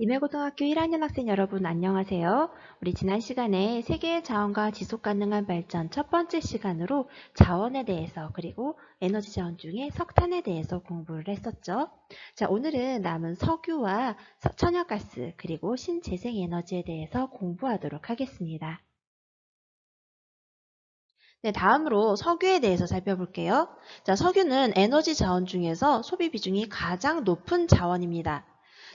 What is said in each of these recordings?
임해고등학교 1학년 학생 여러분 안녕하세요. 우리 지난 시간에 세계의 자원과 지속가능한 발전 첫 번째 시간으로 자원에 대해서 그리고 에너지 자원 중에 석탄에 대해서 공부를 했었죠. 자, 오늘은 남은 석유와 천연가스 그리고 신재생에너지에 대해서 공부하도록 하겠습니다. 네, 다음으로 석유에 대해서 살펴볼게요. 자, 석유는 에너지 자원 중에서 소비 비중이 가장 높은 자원입니다.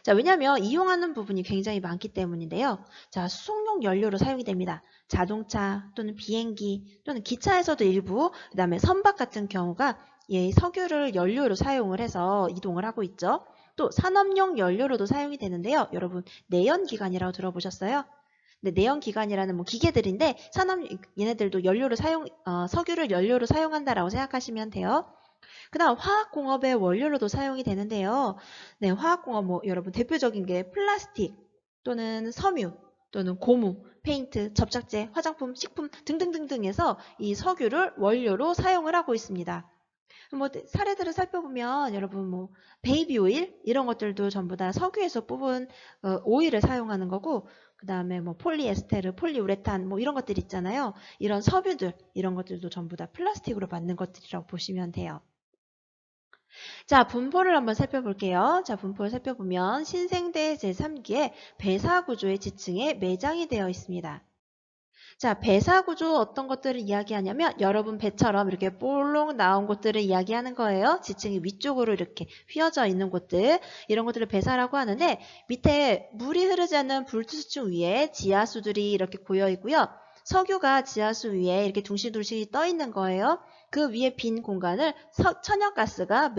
자, 왜냐하면 이용하는 부분이 굉장히 많기 때문인데요. 자, 수송용 연료로 사용이 됩니다. 자동차 또는 비행기 또는 기차에서도 일부, 그 다음에 선박 같은 경우가 석유를 연료로 사용을 해서 이동을 하고 있죠. 또 산업용 연료로도 사용이 되는데요. 여러분, 내연기관이라고 들어보셨어요? 네, 내연기관이라는 기계들인데 얘네들도 석유를 연료로 사용한다라고 생각하시면 돼요. 그 다음 화학공업의 원료로도 사용이 되는데요. 네, 화학공업 여러분 대표적인 게 플라스틱 또는 섬유 또는 고무, 페인트, 접착제, 화장품, 식품 등등등등해서 이 석유를 원료로 사용을 하고 있습니다. 사례들을 살펴보면 여러분 베이비 오일 이런 것들도 전부 다 석유에서 뽑은 오일을 사용하는 거고, 그 다음에 폴리에스테르, 폴리우레탄 이런 것들 있잖아요. 이런 석유들 이런 것들도 전부 다 플라스틱으로 만든 것들이라고 보시면 돼요. 자, 분포를 한번 살펴볼게요. 자, 분포를 살펴보면 신생대 제3기의 배사구조의 지층에 매장이 되어 있습니다. 자, 배사구조 어떤 것들을 이야기하냐면 여러분 배처럼 이렇게 볼록 나온 곳들을 이야기하는 거예요. 지층이 위쪽으로 이렇게 휘어져 있는 곳들, 이런 것들을 배사라고 하는데, 밑에 물이 흐르지 않는 불투수층 위에 지하수들이 이렇게 고여 있고요. 석유가 지하수 위에 이렇게 둥실둥실 떠 있는 거예요. 그 위에 빈 공간을 천연가스가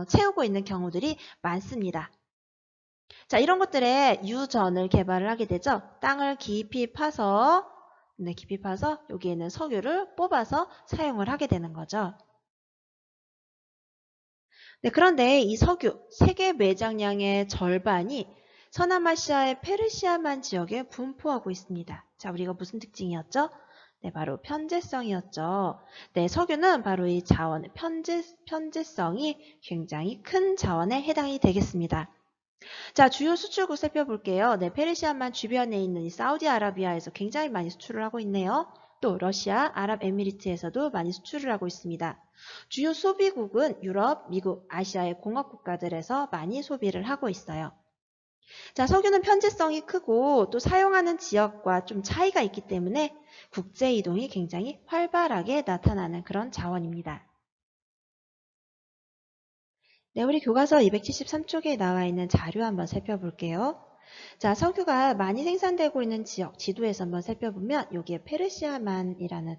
채우고 있는 경우들이 많습니다. 자, 이런 것들에 유전을 개발을 하게 되죠. 땅을 깊이 파서 여기에는 석유를 뽑아서 사용을 하게 되는 거죠. 네, 그런데 이 석유 세계 매장량의 절반이 서남아시아의 페르시아만 지역에 분포하고 있습니다. 자, 우리가 무슨 특징이었죠? 네, 바로 편재성이었죠. 네, 석유는 바로 이 자원의 편재성이 굉장히 큰 자원에 해당이 되겠습니다. 자, 주요 수출국 살펴볼게요. 네, 페르시아만 주변에 있는 이 사우디아라비아에서 굉장히 많이 수출을 하고 있네요. 또 러시아, 아랍에미리트에서도 많이 수출을 하고 있습니다. 주요 소비국은 유럽, 미국, 아시아의 공업 국가들에서 많이 소비를 하고 있어요. 자, 석유는 편재성이 크고 또 사용하는 지역과 좀 차이가 있기 때문에 국제 이동이 굉장히 활발하게 나타나는 그런 자원입니다. 네, 우리 교과서 273쪽에 나와 있는 자료 한번 살펴볼게요. 자, 석유가 많이 생산되고 있는 지역 지도에서 한번 살펴보면 여기에 페르시아만이라는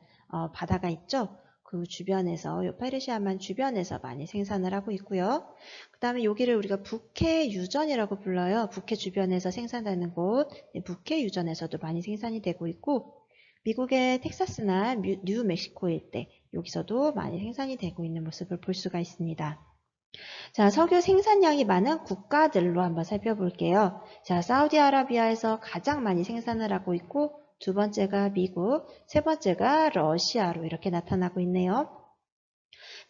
바다가 있죠. 그 주변에서 페르시아만 주변에서 많이 생산을 하고 있고요. 그 다음에 여기를 우리가 북해 유전이라고 불러요. 북해 주변에서 생산되는 곳, 북해 유전에서도 많이 생산이 되고 있고, 미국의 텍사스나 뉴멕시코 일대 여기서도 많이 생산이 되고 있는 모습을 볼 수가 있습니다. 자, 석유 생산량이 많은 국가들로 한번 살펴볼게요. 자, 사우디아라비아에서 가장 많이 생산을 하고 있고, 두 번째가 미국, 세 번째가 러시아로 이렇게 나타나고 있네요.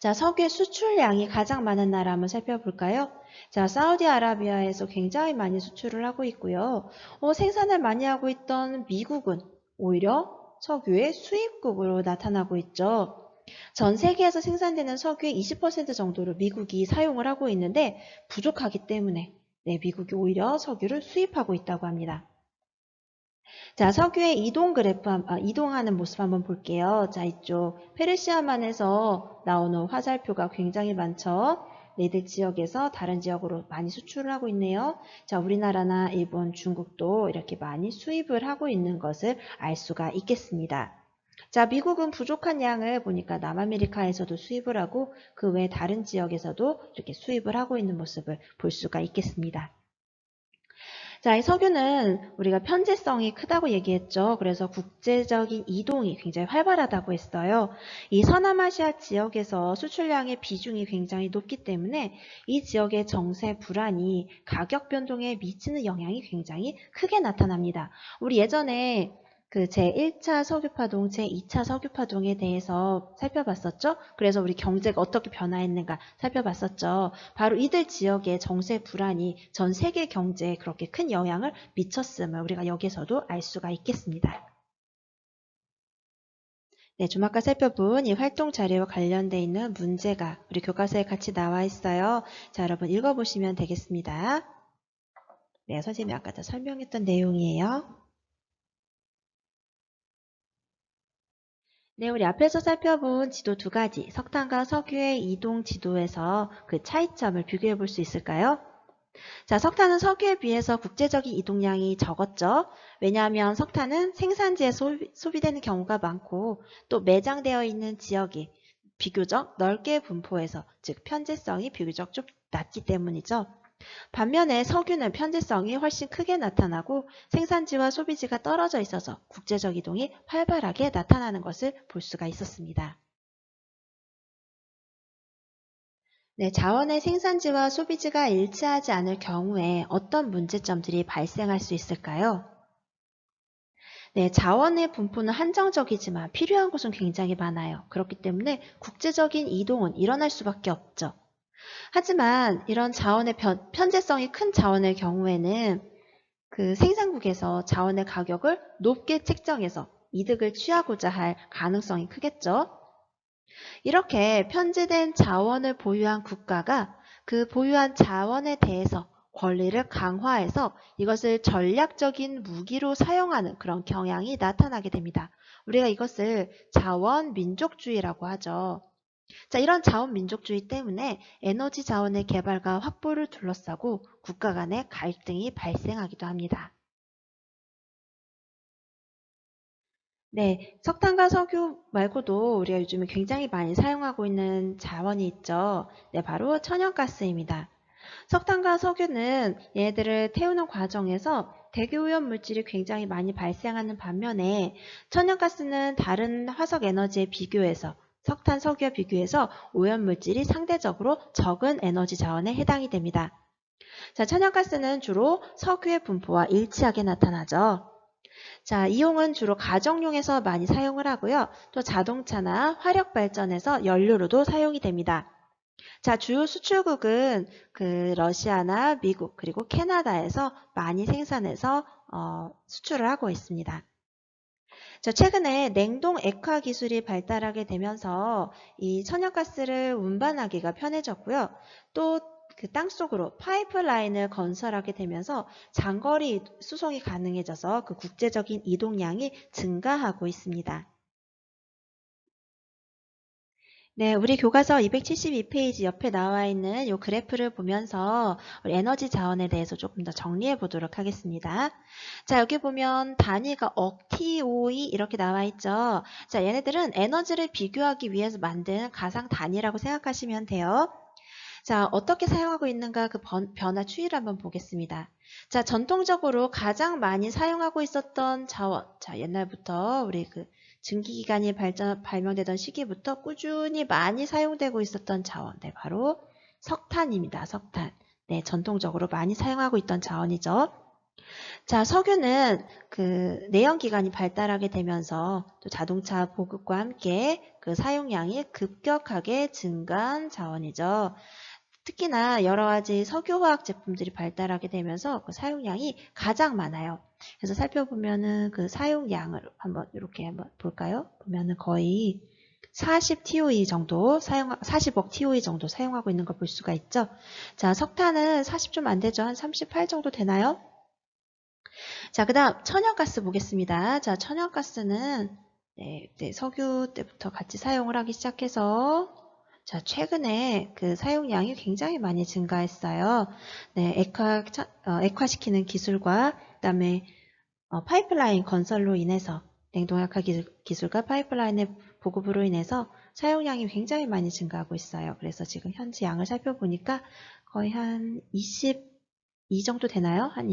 자, 석유 수출량이 가장 많은 나라 한번 살펴볼까요? 자, 사우디아라비아에서 굉장히 많이 수출을 하고 있고요. 생산을 많이 하고 있던 미국은 오히려 석유의 수입국으로 나타나고 있죠. 전 세계에서 생산되는 석유의 20% 정도를 미국이 사용을 하고 있는데 부족하기 때문에 미국이 오히려 석유를 수입하고 있다고 합니다. 자, 석유의 이동 그래프, 이동하는 모습 한번 볼게요. 자, 이쪽 페르시아만에서 나오는 화살표가 굉장히 많죠. 네들 지역에서 다른 지역으로 많이 수출을 하고 있네요. 자, 우리나라나 일본, 중국도 이렇게 많이 수입을 하고 있는 것을 알 수가 있겠습니다. 자, 미국은 부족한 양을 보니까 남아메리카에서도 수입을 하고 그 외 다른 지역에서도 이렇게 수입을 하고 있는 모습을 볼 수가 있겠습니다. 자, 이 석유는 우리가 편재성이 크다고 얘기했죠. 그래서 국제적인 이동이 굉장히 활발하다고 했어요. 이 서남아시아 지역에서 수출량의 비중이 굉장히 높기 때문에 이 지역의 정세 불안이 가격 변동에 미치는 영향이 굉장히 크게 나타납니다. 우리 예전에 그 제1차 석유파동, 제2차 석유파동에 대해서 살펴봤었죠. 그래서 우리 경제가 어떻게 변화했는가 살펴봤었죠. 바로 이들 지역의 정세 불안이 전 세계 경제에 그렇게 큰 영향을 미쳤음을 우리가 여기서도 알 수가 있겠습니다. 네, 좀 아까 살펴본 이 활동 자료와 관련되어 있는 문제가 우리 교과서에 같이 나와 있어요. 자, 여러분 읽어보시면 되겠습니다. 네, 선생님이 아까 다 설명했던 내용이에요. 네, 우리 앞에서 살펴본 지도 두 가지, 석탄과 석유의 이동 지도에서 그 차이점을 비교해 볼 수 있을까요? 자, 석탄은 석유에 비해서 국제적인 이동량이 적었죠. 왜냐하면 석탄은 생산지에 소비되는 경우가 많고 또 매장되어 있는 지역이 비교적 넓게 분포해서 즉 편제성이 비교적 좀 낮기 때문이죠. 반면에 석유는 편제성이 훨씬 크게 나타나고 생산지와 소비지가 떨어져 있어서 국제적 이동이 활발하게 나타나는 것을 볼 수가 있었습니다. 네, 자원의 생산지와 소비지가 일치하지 않을 경우에 어떤 문제점들이 발생할 수 있을까요? 네, 자원의 분포는 한정적이지만 필요한 것은 굉장히 많아요. 그렇기 때문에 국제적인 이동은 일어날 수밖에 없죠. 하지만 이런 자원의 편제성이 큰 자원의 경우에는 그 생산국에서 자원의 가격을 높게 책정해서 이득을 취하고자 할 가능성이 크겠죠. 이렇게 편제된 자원을 보유한 국가가 그 보유한 자원에 대해서 권리를 강화해서 이것을 전략적인 무기로 사용하는 그런 경향이 나타나게 됩니다. 우리가 이것을 자원 민족주의라고 하죠. 자, 이런 자원 민족주의 때문에 에너지 자원의 개발과 확보를 둘러싸고 국가 간의 갈등이 발생하기도 합니다. 네, 석탄과 석유 말고도 우리가 요즘에 굉장히 많이 사용하고 있는 자원이 있죠. 네, 바로 천연가스입니다. 석탄과 석유는 얘네들을 태우는 과정에서 대기오염 물질이 굉장히 많이 발생하는 반면에 천연가스는 다른 화석 에너지에 비교해서 석탄, 석유와 비교해서 오염 물질이 상대적으로 적은 에너지 자원에 해당이 됩니다. 자, 천연가스는 주로 석유의 분포와 일치하게 나타나죠. 자, 이용은 주로 가정용에서 많이 사용을 하고요. 또 자동차나 화력 발전에서 연료로도 사용이 됩니다. 자, 주요 수출국은 그 러시아나 미국 그리고 캐나다에서 많이 생산해서 수출을 하고 있습니다. 자, 최근에 냉동 액화 기술이 발달하게 되면서 이 천연가스를 운반하기가 편해졌고요. 또 그 땅속으로 파이프라인을 건설하게 되면서 장거리 수송이 가능해져서 그 국제적인 이동량이 증가하고 있습니다. 네, 우리 교과서 272페이지 옆에 나와 있는 이 그래프를 보면서 우리 에너지 자원에 대해서 조금 더 정리해 보도록 하겠습니다. 자, 여기 보면 단위가 TOE 이렇게 나와 있죠. 자, 얘네들은 에너지를 비교하기 위해서 만든 가상 단위라고 생각하시면 돼요. 자, 어떻게 사용하고 있는가 그 변화 추이를 한번 보겠습니다. 자, 전통적으로 가장 많이 사용하고 있었던 자원. 자, 옛날부터 우리 그 증기기관이 발명되던 시기부터 꾸준히 많이 사용되고 있었던 자원. 네, 바로 석탄입니다. 석탄. 네, 전통적으로 많이 사용하고 있던 자원이죠. 자, 석유는 그 내연기관이 발달하게 되면서 또 자동차 보급과 함께 그 사용량이 급격하게 증가한 자원이죠. 특히나 여러 가지 석유화학 제품들이 발달하게 되면서 그 사용량이 가장 많아요. 그래서 살펴보면은 그 사용량을 이렇게 한번 볼까요? 보면은 거의 40TOE 정도 40억 TOE 정도 사용하고 있는 걸 볼 수가 있죠. 자, 석탄은 40 좀 안 되죠. 한 38 정도 되나요? 자, 그 다음 천연가스 보겠습니다. 자, 천연가스는 네, 석유 때부터 같이 사용을 하기 시작해서 자, 최근에 그 사용량이 굉장히 많이 증가했어요. 네, 액화시키는 기술과 그다음에 파이프라인 건설로 인해서 냉동액화 기술과 파이프라인의 보급으로 인해서 사용량이 굉장히 많이 증가하고 있어요. 그래서 지금 현재 양을 살펴보니까 거의 한 22 정도 되나요? 한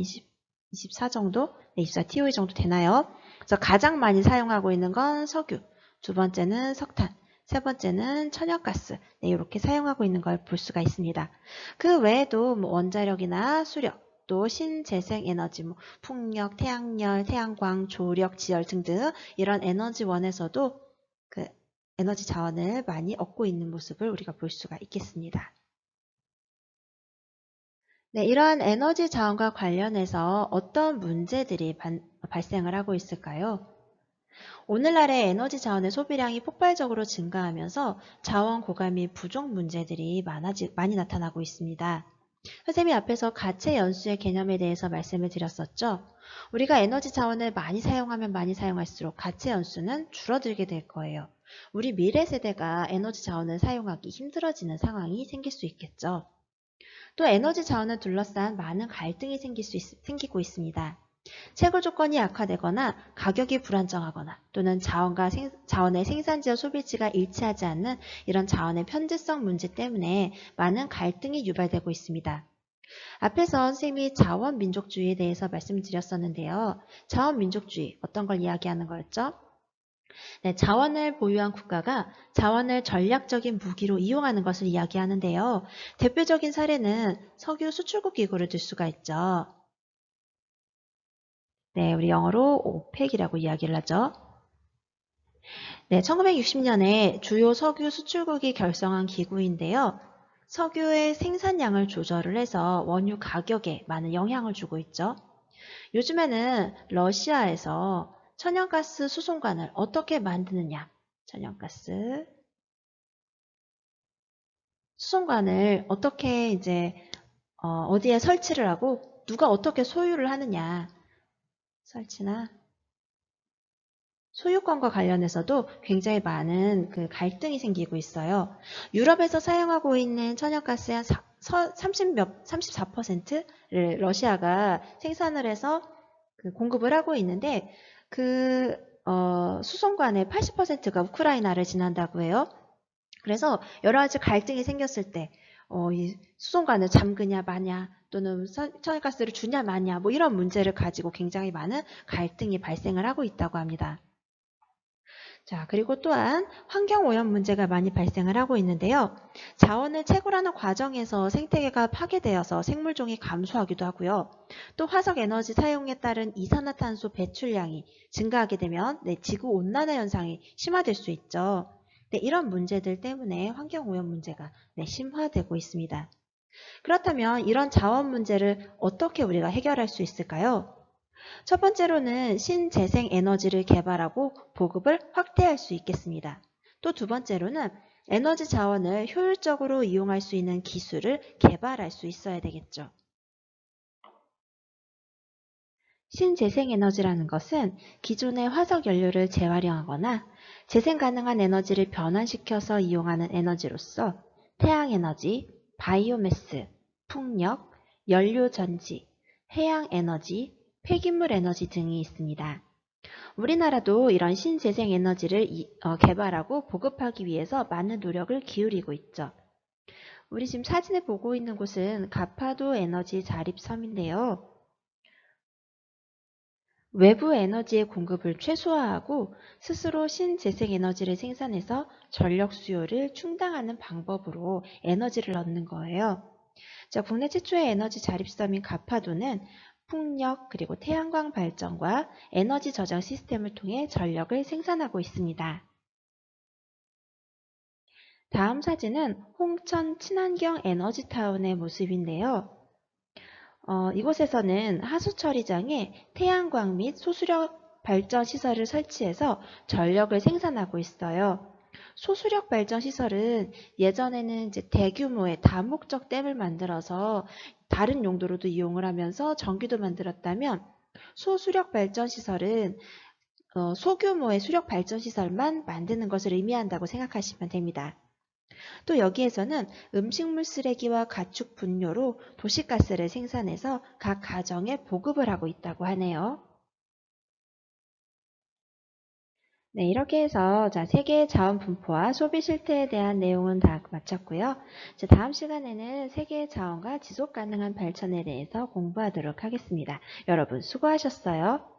24 정도? 네, 24TOE 정도 되나요? 그래서 가장 많이 사용하고 있는 건 석유, 두 번째는 석탄, 세 번째는 천연가스. 네, 이렇게 사용하고 있는 걸 볼 수가 있습니다. 그 외에도 뭐 원자력이나 수력, 또 신재생 에너지, 풍력, 태양열, 태양광, 조력, 지열 등등 이런 에너지원에서도 그 에너지 자원을 많이 얻고 있는 모습을 우리가 볼 수가 있겠습니다. 네, 이러한 에너지 자원과 관련해서 어떤 문제들이 발생을 하고 있을까요? 오늘날의 에너지 자원의 소비량이 폭발적으로 증가하면서 자원 고갈및 부족 문제들이 많이 나타나고 있습니다. 선생님이 앞에서 가채 연수의 개념에 대해서 말씀을 드렸었죠. 우리가 에너지 자원을 많이 사용하면 많이 사용할수록 가채 연수는 줄어들게 될 거예요. 우리 미래 세대가 에너지 자원을 사용하기 힘들어지는 상황이 생길 수 있겠죠. 또 에너지 자원을 둘러싼 많은 갈등이 생기고 있습니다. 채굴 조건이 악화되거나 가격이 불안정하거나 또는 자원의 생산지와 소비지가 일치하지 않는 이런 자원의 편제성 문제 때문에 많은 갈등이 유발되고 있습니다. 앞에서 선생님이 자원민족주의에 대해서 말씀드렸었는데요. 자원민족주의, 어떤 걸 이야기하는 거였죠? 네, 자원을 보유한 국가가 자원을 전략적인 무기로 이용하는 것을 이야기하는데요. 대표적인 사례는 석유 수출국 기구를 들 수가 있죠. 네, 우리 영어로 OPEC이라고 이야기를 하죠. 네, 1960년에 주요 석유 수출국이 결성한 기구인데요. 석유의 생산량을 조절을 해서 원유 가격에 많은 영향을 주고 있죠. 요즘에는 러시아에서 천연가스 수송관을 어떻게 만드느냐, 천연가스 수송관을 어떻게 어디에 설치를 하고 누가 어떻게 소유를 하느냐, 설치나 소유권과 관련해서도 굉장히 많은 그 갈등이 생기고 있어요. 유럽에서 사용하고 있는 천연가스의 한 34%를 러시아가 생산을 해서 공급을 하고 있는데 수송관의 80%가 우크라이나를 지난다고 해요. 그래서 여러 가지 갈등이 생겼을 때 이 수송관을 잠그냐 마냐 또는 천연가스를 주냐 마냐 뭐 이런 문제를 가지고 굉장히 많은 갈등이 발생을 하고 있다고 합니다. 자, 그리고 또한 환경오염 문제가 많이 발생을 하고 있는데요. 자원을 채굴하는 과정에서 생태계가 파괴되어서 생물종이 감소하기도 하고요. 또 화석에너지 사용에 따른 이산화탄소 배출량이 증가하게 되면 지구온난화 현상이 심화될 수 있죠. 이런 문제들 때문에 환경오염 문제가 심화되고 있습니다. 그렇다면 이런 자원 문제를 어떻게 우리가 해결할 수 있을까요? 첫 번째로는 신재생 에너지를 개발하고 보급을 확대할 수 있겠습니다. 또 두 번째로는 에너지 자원을 효율적으로 이용할 수 있는 기술을 개발할 수 있어야 되겠죠. 신재생 에너지라는 것은 기존의 화석 연료를 재활용하거나 재생 가능한 에너지를 변환시켜서 이용하는 에너지로서 태양에너지, 바이오매스, 풍력, 연료전지, 해양에너지, 폐기물 에너지 등이 있습니다. 우리나라도 이런 신재생 에너지를 개발하고 보급하기 위해서 많은 노력을 기울이고 있죠. 우리 지금 사진을 보고 있는 곳은 가파도 에너지 자립섬인데요. 외부 에너지의 공급을 최소화하고 스스로 신재생 에너지를 생산해서 전력 수요를 충당하는 방법으로 에너지를 얻는 거예요. 자, 국내 최초의 에너지 자립섬인 가파도는 풍력 그리고 태양광 발전과 에너지 저장 시스템을 통해 전력을 생산하고 있습니다. 다음 사진은 홍천 친환경 에너지타운의 모습인데요. 이곳에서는 하수처리장에 태양광 및 소수력 발전 시설을 설치해서 전력을 생산하고 있어요. 소수력 발전 시설은 예전에는 대규모의 다목적 댐을 만들어서 다른 용도로도 이용을 하면서 전기도 만들었다면 소수력 발전 시설은 소규모의 수력 발전 시설만 만드는 것을 의미한다고 생각하시면 됩니다. 또 여기에서는 음식물 쓰레기와 가축 분뇨로 도시가스를 생산해서 각 가정에 보급을 하고 있다고 하네요. 네, 이렇게 해서 세계의 자원 분포와 소비 실태에 대한 내용은 다 마쳤고요. 다음 시간에는 세계의 자원과 지속 가능한 발전에 대해서 공부하도록 하겠습니다. 여러분 수고하셨어요.